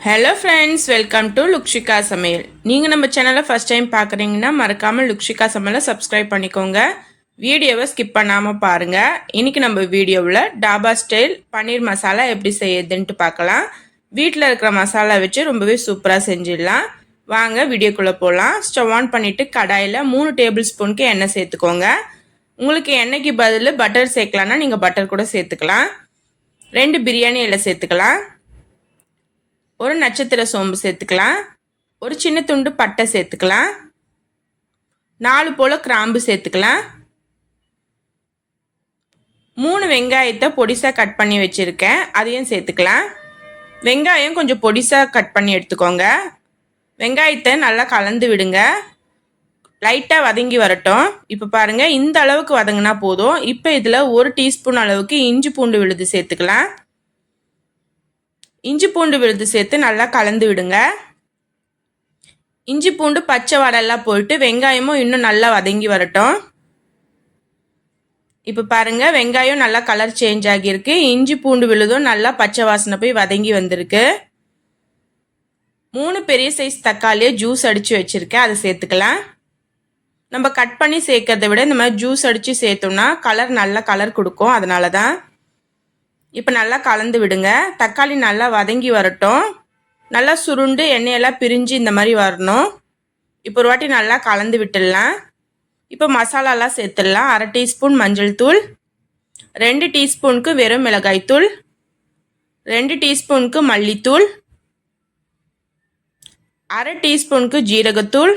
Hello friends, welcome to Lukshika சமையல். நீங்கள் நம்ம சேனலை ஃபஸ்ட் டைம் பார்க்குறீங்கன்னா மறக்காமல் லுக்ஷிகா சமையலை சப்ஸ்கிரைப் பண்ணிக்கோங்க. வீடியோவை ஸ்கிப் பண்ணாமல் பாருங்கள். இன்றைக்கி நம்ம வீடியோவில் டாபா ஸ்டைல் பன்னீர் மசாலா எப்படி செய்யுதுன்ட்டு பார்க்கலாம். வீட்டில் இருக்கிற மசாலா வச்சு ரொம்பவே சூப்பராக செஞ்சிடலாம். வாங்க வீடியோக்குள்ளே போகலாம். ஸ்டவ் ஆன் பண்ணிவிட்டு கடாயில் 3 டேபிள் ஸ்பூனுக்கு எண்ணெய் சேர்த்துக்கோங்க. உங்களுக்கு எண்ணெய்க்கு பதில் பட்டர் சேர்க்கலான்னா நீங்கள் பட்டர் கூட சேர்த்துக்கலாம். 2 பிரியாணி இலை சேர்த்துக்கலாம். ஒரு நட்சத்திர சோம்பு சேர்த்துக்கலாம். ஒரு சின்ன துண்டு பட்டை சேர்த்துக்கலாம். 4 போல் கிராம்பு சேர்த்துக்கலாம். 3 வெங்காயத்தை பொடிசாக கட் பண்ணி வச்சுருக்கேன், அதையும் சேர்த்துக்கலாம். வெங்காயம் கொஞ்சம் பொடிசாக கட் பண்ணி எடுத்துக்கோங்க. வெங்காயத்தை நல்லா கலந்து விடுங்க. லைட்டாக வதங்கி வரட்டும். இப்போ பாருங்கள், இந்த அளவுக்கு வதங்கினா போதும். இப்போ இதில் 1 டீஸ்பூன் அளவுக்கு இஞ்சி பூண்டு விழுது சேர்த்துக்கலாம். இஞ்சி பூண்டு விழுது சேர்த்து நல்லா கலந்து விடுங்க. இஞ்சி பூண்டு பச்சை வடெல்லாம் போயிட்டு வெங்காயமும் இன்னும் நல்லா வதங்கி வரட்டும். இப்போ பாருங்க, வெங்காயம் நல்லா கலர் சேஞ்ச் ஆகியிருக்கு. இஞ்சி பூண்டு விழுதும் நல்லா பச்சை வாசனை போய் வதங்கி வந்திருக்கு. 3 பெரிய சைஸ் தக்காளியை ஜூஸ் அடித்து வச்சுருக்கேன், அதை சேர்த்துக்கலாம். நம்ம கட் பண்ணி சேர்க்கறத விட இந்த மாதிரி ஜூஸ் அடித்து சேர்த்தோம்னா நல்ல கலர் கொடுக்கும், அதனால தான். இப்போ நல்லா கலந்து விடுங்க. தக்காளி நல்லா வதங்கி வரட்டும். நல்லா சுருண்டு எண்ணெயெல்லாம் பிரிஞ்சு இந்த மாதிரி வரணும். இப்போ ஒரு வாட்டி நல்லா கலந்து விட்டுடலாம். இப்போ மசாலாலாம் சேர்த்துடலாம். 1/2 டீஸ்பூன் மஞ்சள் தூள், 2 டீஸ்பூனுக்கு வெறும் மிளகாய் தூள், 2 டீஸ்பூனுக்கு மல்லித்தூள், 1/2 டீஸ்பூனுக்கு ஜீரகத்தூள்,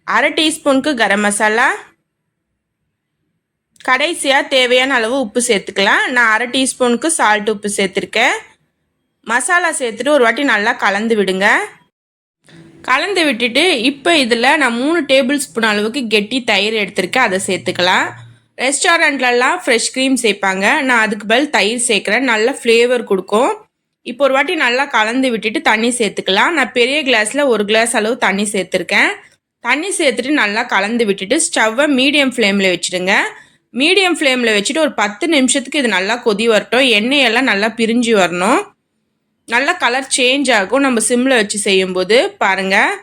1/2 டீஸ்பூனுக்கு கரம் மசாலா, கடைசியாக தேவையான அளவு உப்பு சேர்த்துக்கலாம். நான் 1/2 டீஸ்பூனுக்கு சால்ட் உப்பு சேர்த்துருக்கேன். மசாலா சேர்த்துட்டு ஒரு வாட்டி நல்லா கலந்து விடுங்க. கலந்து விட்டுட்டு இப்போ இதில் நான் 3 டேபிள் ஸ்பூன் அளவுக்கு கெட்டி தயிர் எடுத்திருக்கேன், அதை சேர்த்துக்கலாம். ரெஸ்டாரண்ட்லலாம் ஃப்ரெஷ் க்ரீம் சேர்ப்பாங்க, நான் அதுக்கு பதில் தயிர் சேர்க்குறேன், நல்ல ஃப்ளேவர் கொடுக்கும். இப்போ ஒரு வாட்டி நல்லா கலந்து விட்டுட்டு தண்ணி சேர்த்துக்கலாம். நான் பெரிய கிளாஸில் 1 கிளாஸ் அளவு தண்ணி சேர்த்துருக்கேன். தண்ணி சேர்த்துட்டு நல்லா கலந்து விட்டுட்டு ஸ்டவ்வை மீடியம் ஃப்ளேமில் வச்சுடுங்க. மீடியம் ஃப்ளேமில் வச்சுட்டு ஒரு 10 நிமிஷத்துக்கு இது நல்லா கொதி வரட்டும். எண்ணெயெல்லாம் நல்லா பிரிஞ்சு வரணும். நல்லா கலர் சேஞ்ச் ஆகும் நம்ம சிம்மில் வச்சு செய்யும்போது. பாருங்கள்,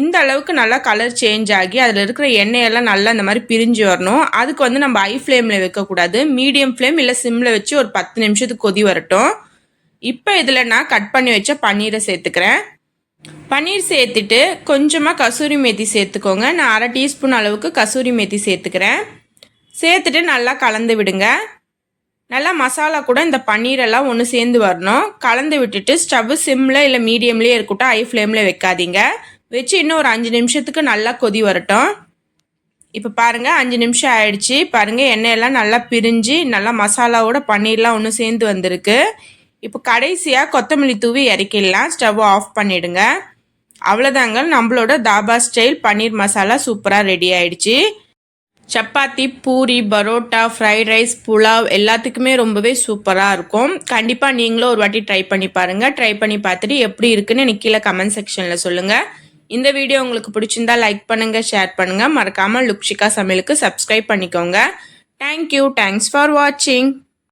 இந்த அளவுக்கு நல்லா கலர் சேஞ்ச் ஆகி அதில் இருக்கிற எண்ணெயெல்லாம் நல்லா இந்த மாதிரி பிரிஞ்சு வரணும். அதுக்கு நம்ம ஹை ஃப்ளேமில் வைக்கக்கூடாது, மீடியம் ஃப்ளேம் இல்லை சிம்மில் வச்சு ஒரு 10 நிமிஷத்துக்கு கொதி வரட்டும். இப்போ இதில் நான் கட் பண்ணி வச்ச பன்னீரை சேர்த்துக்கிறேன். பன்னீர் சேர்த்துட்டு கொஞ்சமாக கசூரி மேத்தி சேர்த்துக்கோங்க. நான் 1/2 டீஸ்பூன் அளவுக்கு கசூரி மேத்தி சேர்த்துக்கிறேன். சேர்த்துட்டு நல்லா கலந்து விடுங்க. நல்லா மசாலா கூட இந்த பன்னீரெல்லாம் ஒன்று சேர்ந்து வரணும். கலந்து விட்டுட்டு ஸ்டவ் சிம்மில் இல்லை மீடியம்லேயே இருக்கட்டும், ஹை ஃப்ளேமில் வைக்காதீங்க. வச்சு இன்னும் ஒரு 5 நிமிஷத்துக்கு நல்லா கொதி வரட்டும். இப்போ பாருங்கள், 5 நிமிஷம் ஆயிடுச்சு. பாருங்கள், எண்ணெயெல்லாம் நல்லா பிரிஞ்சு நல்லா மசாலாவோட பன்னீர்லாம் ஒன்று சேர்ந்து வந்திருக்கு. இப்போ கடைசியாக கொத்தமல்லி தூவி இறக்கிடலாம். ஸ்டவ் ஆஃப் பண்ணிவிடுங்க. அவ்வளோதாங்க, நம்மளோட தாபா ஸ்டைல் பன்னீர் மசாலா சூப்பராக ரெடி ஆயிடுச்சு. சப்பாத்தி, பூரி, பரோட்டா, ஃப்ரைட் ரைஸ், புலாவ் எல்லாத்துக்குமே ரொம்பவே சூப்பராக இருக்கும். கண்டிப்பாக நீங்களும் ஒரு வாட்டி ட்ரை பண்ணி பாருங்கள். ட்ரை பண்ணி பார்த்துட்டு எப்படி இருக்குன்னு எனக்கு கீழே கமெண்ட் செக்ஷனில் சொல்லுங்கள். இந்த வீடியோ உங்களுக்கு பிடிச்சிருந்தா லைக் பண்ணுங்கள், ஷேர் பண்ணுங்கள். மறக்காமல் லுக்ஷிகா சமையலுக்கு சப்ஸ்கிரைப் பண்ணிக்கோங்க. தேங்க்யூ. தேங்க்ஸ் ஃபார் வாட்சிங்.